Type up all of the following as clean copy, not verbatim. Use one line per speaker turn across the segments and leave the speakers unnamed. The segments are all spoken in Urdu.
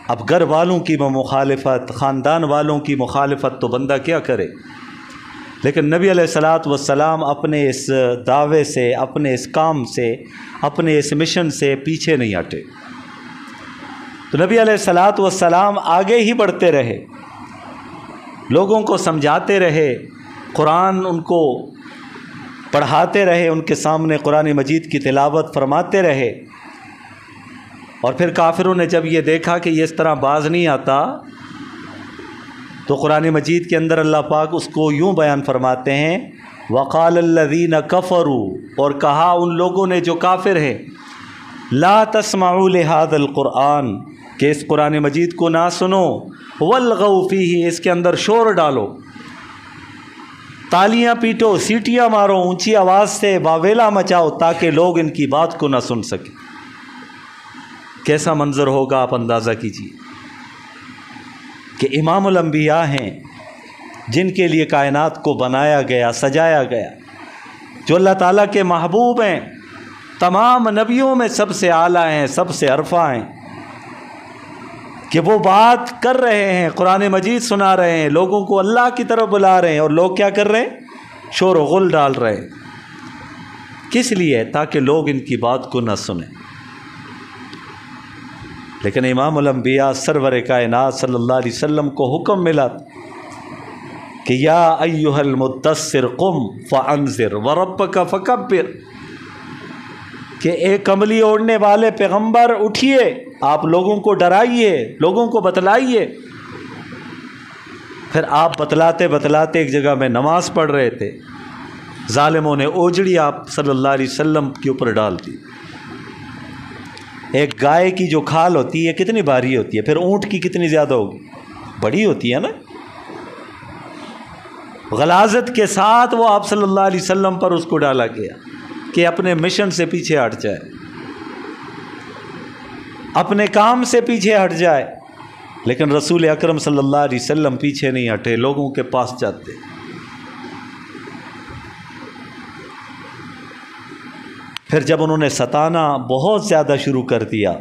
اب گھر والوں کی مخالفت، خاندان والوں کی مخالفت تو بندہ کیا کرے، لیکن نبی علیہ الصلاۃ والسلام اپنے اس دعوے سے، اپنے اس کام سے، اپنے اس مشن سے پیچھے نہیں ہٹے۔ تو نبی علیہ الصلاۃ والسلام آگے ہی بڑھتے رہے، لوگوں کو سمجھاتے رہے، قرآن ان کو پڑھاتے رہے، ان کے سامنے قرآن مجید کی تلاوت فرماتے رہے۔ اور پھر کافروں نے جب یہ دیکھا کہ یہ اس طرح باز نہیں آتا، تو قرآن مجید کے اندر اللہ پاک اس کو یوں بیان فرماتے ہیں، وَقَالَ الَّذِينَ كَفَرُوا، اور کہا ان لوگوں نے جو کافر ہیں، لَا تَسْمَعُوا لِهَذَا الْقُرْآنِ، کہ اس قرآن مجید کو نہ سنو، وَالْغَوْا فِيهِ، اس کے اندر شور ڈالو، تالیاں پیٹو، سیٹیاں مارو، اونچی آواز سے واویلا مچاؤ تاکہ لوگ ان کی بات کو نہ سن سکیں۔ کیسا منظر ہوگا، آپ اندازہ کیجیے کہ امام الانبیاء ہیں، جن کے لیے کائنات کو بنایا گیا، سجایا گیا، جو اللہ تعالیٰ کے محبوب ہیں، تمام نبیوں میں سب سے اعلیٰ ہیں، سب سے عرفہ ہیں، کہ وہ بات کر رہے ہیں، قرآن مجید سنا رہے ہیں، لوگوں کو اللہ کی طرف بلا رہے ہیں، اور لوگ کیا کر رہے ہیں؟ شور و غل ڈال رہے ہیں۔ کس لیے؟ تاکہ لوگ ان کی بات کو نہ سنیں۔ لیکن امام الانبیاء سرور کائنات صلی اللہ علیہ وسلم کو حکم ملا کہ یا ایھا المدثر قم فانذر وربک فکبر، کہ ایک کملی اوڑھنے والے پیغمبر اٹھیے، آپ لوگوں کو ڈرائیے، لوگوں کو بتلائیے۔ پھر آپ بتلاتے بتلاتے ایک جگہ میں نماز پڑھ رہے تھے، ظالموں نے اوجڑی آپ صلی اللہ علیہ وسلم کے اوپر ڈال دی۔ ایک گائے کی جو کھال ہوتی ہے کتنی بھاری ہوتی ہے، پھر اونٹ کی کتنی زیادہ ہوگی، بڑی ہوتی ہے نا۔ غلاظت کے ساتھ وہ آپ صلی اللہ علیہ وسلم پر اس کو ڈالا گیا کہ اپنے مشن سے پیچھے ہٹ جائے، اپنے کام سے پیچھے ہٹ جائے۔ لیکن رسول اکرم صلی اللہ علیہ وسلم پیچھے نہیں ہٹے، لوگوں کے پاس جاتے۔ پھر جب انہوں نے ستانا بہت زیادہ شروع کر دیا،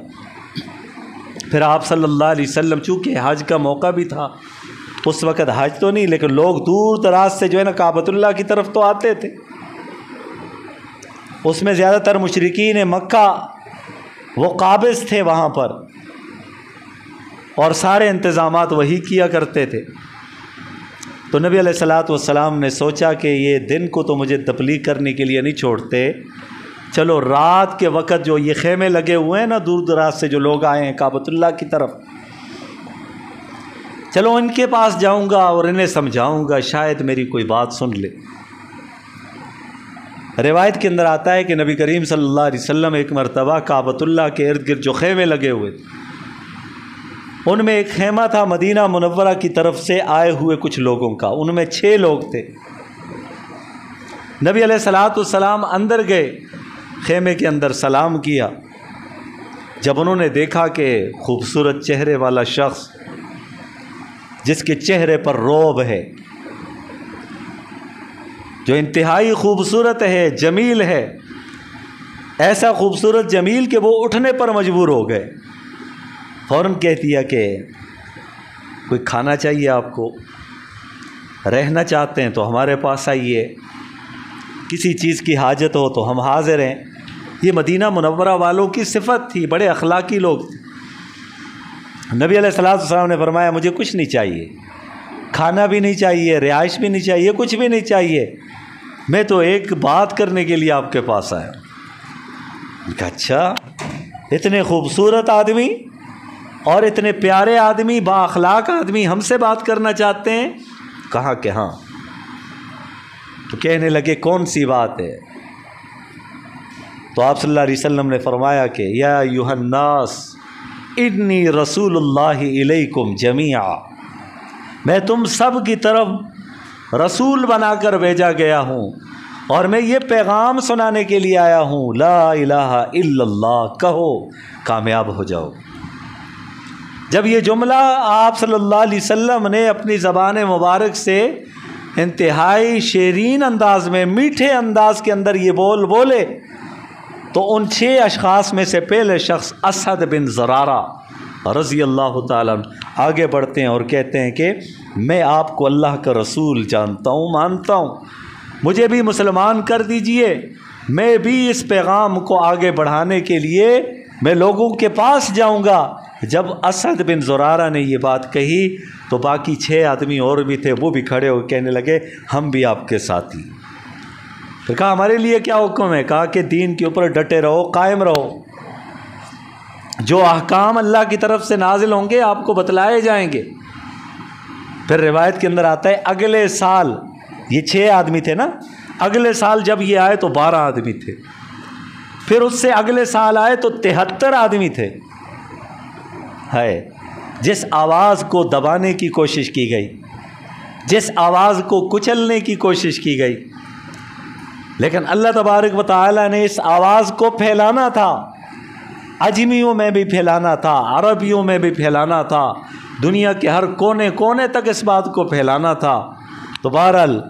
پھر آپ صلی اللہ علیہ وسلم، چونکہ حج کا موقع بھی تھا، اس وقت حج تو نہیں لیکن لوگ دور دراز سے جو ہے نا کعبۃ اللہ کی طرف تو آتے تھے، اس میں زیادہ تر مشرکین مکہ وہ قابض تھے وہاں پر، اور سارے انتظامات وہی کیا کرتے تھے۔ تو نبی علیہ الصلاۃ والسلام نے سوچا کہ یہ دن کو تو مجھے تبلیغ کرنے کے لیے نہیں چھوڑتے، چلو رات کے وقت جو یہ خیمے لگے ہوئے ہیں نا دور دراز سے جو لوگ آئے ہیں کعبۃ اللہ کی طرف، چلو ان کے پاس جاؤں گا اور انہیں سمجھاؤں گا، شاید میری کوئی بات سن لے۔ روایت کے اندر آتا ہے کہ نبی کریم صلی اللہ علیہ وسلم ایک مرتبہ کعبۃ اللہ کے ارد گرد جو خیمے لگے ہوئے تھے، ان میں ایک خیمہ تھا مدینہ منورہ کی طرف سے آئے ہوئے کچھ لوگوں کا، ان میں 6 لوگ تھے۔ نبی علیہ الصلاۃ والسلام اندر گئے، خیمے کے اندر سلام کیا۔ جب انہوں نے دیکھا کہ خوبصورت چہرے والا شخص جس کے چہرے پر رعب ہے، جو انتہائی خوبصورت ہے، جمیل ہے، ایسا خوبصورت جمیل کہ وہ اٹھنے پر مجبور ہو گئے، فوراً کہہ دیا کہ کوئی کھانا چاہیے آپ کو، رہنا چاہتے ہیں تو ہمارے پاس آئیے، کسی چیز کی حاجت ہو تو ہم حاضر ہیں۔ یہ مدینہ منورہ والوں کی صفت تھی، بڑے اخلاقی لوگ تھے۔ نبی علیہ الصلوۃ والسلام نے فرمایا مجھے کچھ نہیں چاہیے، کھانا بھی نہیں چاہیے، رہائش بھی نہیں چاہیے، کچھ بھی نہیں چاہیے، میں تو ایک بات کرنے کے لیے آپ کے پاس آیا ہوں۔ کہا اچھا، اتنے خوبصورت آدمی اور اتنے پیارے آدمی، با اخلاق آدمی ہم سے بات کرنا چاہتے ہیں؟ کہا کہ ہاں۔ تو کہنے لگے کون سی بات ہے؟ تو آپ صلی اللہ علیہ وسلم نے فرمایا کہ یا ایھا الناس انی رسول اللہ الیکم جمیعا، میں تم سب کی طرف رسول بنا کر بھیجا گیا ہوں، اور میں یہ پیغام سنانے کے لیے آیا ہوں، لا الہ الا اللہ، کہو کامیاب ہو جاؤ۔ جب یہ جملہ آپ صلی اللہ علیہ وسلم نے اپنی زبان مبارک سے انتہائی شیرین انداز میں، میٹھے انداز کے اندر یہ بولے، تو ان 6 اشخاص میں سے پہلے شخص اسد بن زرارہ رضی اللہ تعالیٰ عنہ آگے بڑھتے ہیں اور کہتے ہیں کہ میں آپ کو اللہ کا رسول جانتا ہوں، مانتا ہوں، مجھے بھی مسلمان کر دیجئے، میں بھی اس پیغام کو آگے بڑھانے کے لیے میں لوگوں کے پاس جاؤں گا۔ جب اسد بن زرارہ نے یہ بات کہی تو باقی 6 آدمی اور بھی تھے، وہ بھی کھڑے ہو کہنے لگے ہم بھی آپ کے ساتھ ہی۔ پھر کہا ہمارے لیے کیا حکم ہے؟ کہا کہ دین کے اوپر ڈٹے رہو، قائم رہو، جو احکام اللہ کی طرف سے نازل ہوں گے آپ کو بتلائے جائیں گے۔ پھر روایت کے اندر آتا ہے اگلے سال یہ 6 آدمی تھے نا، اگلے سال جب یہ آئے تو 12 آدمی تھے، پھر اس سے اگلے سال آئے تو 73 آدمی تھے۔ ہے جس آواز کو دبانے کی کوشش کی گئی، جس آواز کو کچلنے کی کوشش کی گئی، لیکن اللہ تبارک و تعالیٰ نے اس آواز کو پھیلانا تھا، اجمیوں میں بھی پھیلانا تھا، عربیوں میں بھی پھیلانا تھا، دنیا کے ہر کونے کونے تک اس بات کو پھیلانا تھا۔ تو بہرحال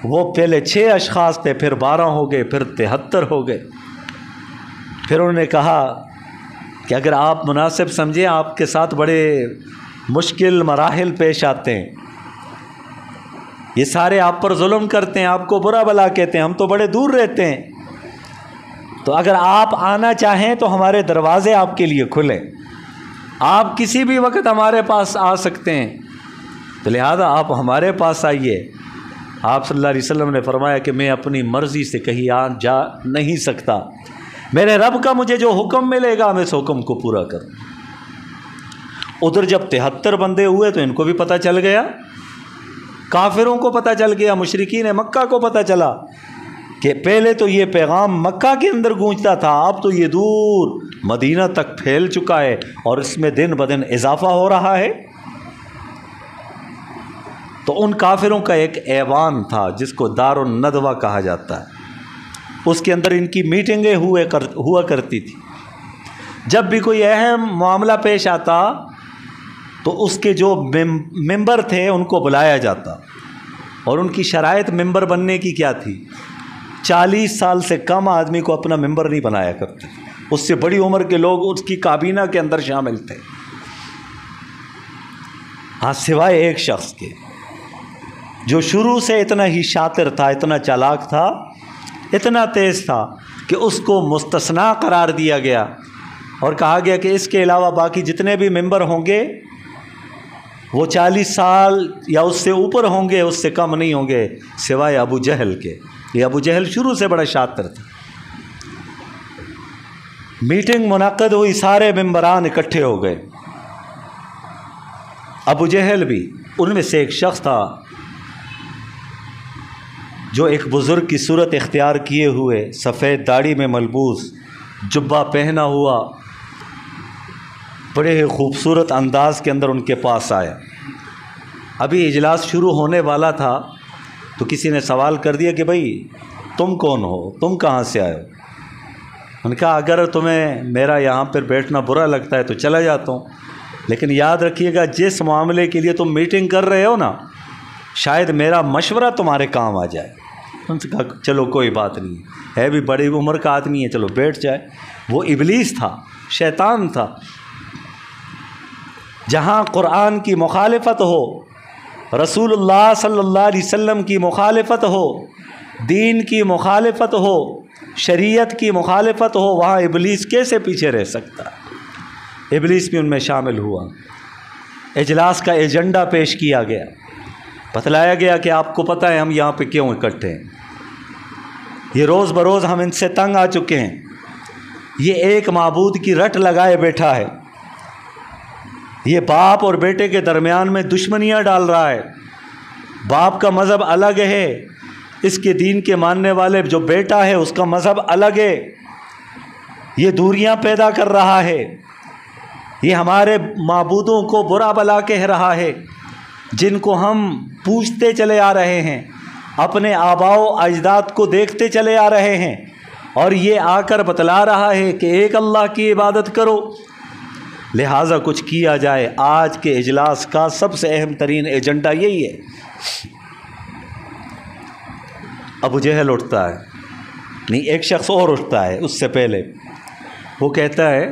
وہ پہلے 6 اشخاص تھے، پھر 12 ہو گئے، پھر 73 ہو گئے۔ پھر انہوں نے کہا کہ اگر آپ مناسب سمجھیں، آپ کے ساتھ بڑے مشکل مراحل پیش آتے ہیں، یہ سارے آپ پر ظلم کرتے ہیں، آپ کو برا بلا کہتے ہیں، ہم تو بڑے دور رہتے ہیں، تو اگر آپ آنا چاہیں تو ہمارے دروازے آپ کے لیے کھلے، آپ کسی بھی وقت ہمارے پاس آ سکتے ہیں، تو لہذا آپ ہمارے پاس آئیے۔ آپ صلی اللہ علیہ وسلم نے فرمایا کہ میں اپنی مرضی سے کہیں آ جا نہیں سکتا، میرے رب کا مجھے جو حکم ملے گا میں اس حکم کو پورا کروں۔ ادھر جب 73 بندے ہوئے تو ان کو بھی پتہ چل گیا، کافروں کو پتہ چل گیا، مشرکین مکہ کو پتہ چلا کہ پہلے تو یہ پیغام مکہ کے اندر گونجتا تھا، اب تو یہ دور مدینہ تک پھیل چکا ہے اور اس میں دن بدن اضافہ ہو رہا ہے۔ تو ان کافروں کا ایک ایوان تھا جس کو دار الندوہ کہا جاتا ہے، اس کے اندر ان کی میٹنگیں ہوا کرتی تھی۔ جب بھی کوئی اہم معاملہ پیش آتا تو اس کے جو ممبر تھے ان کو بلایا جاتا، اور ان کی شرائط ممبر بننے کی کیا تھی؟ 40 سال سے کم آدمی کو اپنا ممبر نہیں بنایا کرتے، اس سے بڑی عمر کے لوگ اس کی کابینہ کے اندر شامل تھے، ہاں سوائے ایک شخص کے جو شروع سے اتنا ہی شاطر تھا، اتنا چالاک تھا، اتنا تیز تھا کہ اس کو مستثنا قرار دیا گیا اور کہا گیا کہ اس کے علاوہ باقی جتنے بھی ممبر ہوں گے وہ 40 سال یا اس سے اوپر ہوں گے، اس سے کم نہیں ہوں گے، سوائے ابو جہل کے۔ یہ ابو جہل شروع سے بڑا شاطر تھا۔ میٹنگ منعقد ہوئی، سارے ممبران اکٹھے ہو گئے، ابو جہل بھی ان میں سے ایک شخص تھا جو ایک بزرگ کی صورت اختیار کیے ہوئے، سفید داڑھی میں ملبوس، جبہ پہنا ہوا، بڑے ہی خوبصورت انداز کے اندر ان کے پاس آیا۔ ابھی اجلاس شروع ہونے والا تھا تو کسی نے سوال کر دیا کہ بھائی تم کون ہو، تم کہاں سے آئے ہو؟ ان کا اگر تمہیں میرا یہاں پر بیٹھنا برا لگتا ہے تو چلا جاتا ہوں، لیکن یاد رکھیے گا جس معاملے کے لیے تم میٹنگ کر رہے ہو نا، شاید میرا مشورہ تمہارے کام آ جائے۔ ان سے کہا چلو کوئی بات نہیں ہے بھی بڑی عمر کا آدمی ہے، چلو بیٹھ جائے۔ وہ ابلیس تھا، شیطان تھا۔ جہاں قرآن کی مخالفت ہو، رسول اللہ صلی اللہ علیہ وسلم کی مخالفت ہو، دین کی مخالفت ہو، شریعت کی مخالفت ہو، وہاں ابلیس کیسے پیچھے رہ سکتا؟ ابلیس بھی ان میں شامل ہوا۔ اجلاس کا ایجنڈا پیش کیا گیا، بتلایا گیا کہ آپ کو پتہ ہے ہم یہاں پہ کیوں اکٹھے ہیں، یہ روز بروز ہم ان سے تنگ آ چکے ہیں، یہ ایک معبود کی رٹ لگائے بیٹھا ہے، یہ باپ اور بیٹے کے درمیان میں دشمنیاں ڈال رہا ہے، باپ کا مذہب الگ ہے، اس کے دین کے ماننے والے جو بیٹا ہے اس کا مذہب الگ ہے، یہ دوریاں پیدا کر رہا ہے، یہ ہمارے معبودوں کو برا بلا کہہ رہا ہے جن کو ہم پوجتے چلے آ رہے ہیں، اپنے آباء و اجداد کو دیکھتے چلے آ رہے ہیں، اور یہ آ کر بتلا رہا ہے کہ ایک اللہ کی عبادت کرو، لہٰذا کچھ کیا جائے۔ آج کے اجلاس کا سب سے اہم ترین ایجنڈا یہی ہے۔ ابو جہل اٹھتا ہے، نہیں ایک شخص اور اٹھتا ہے اس سے پہلے، وہ کہتا ہے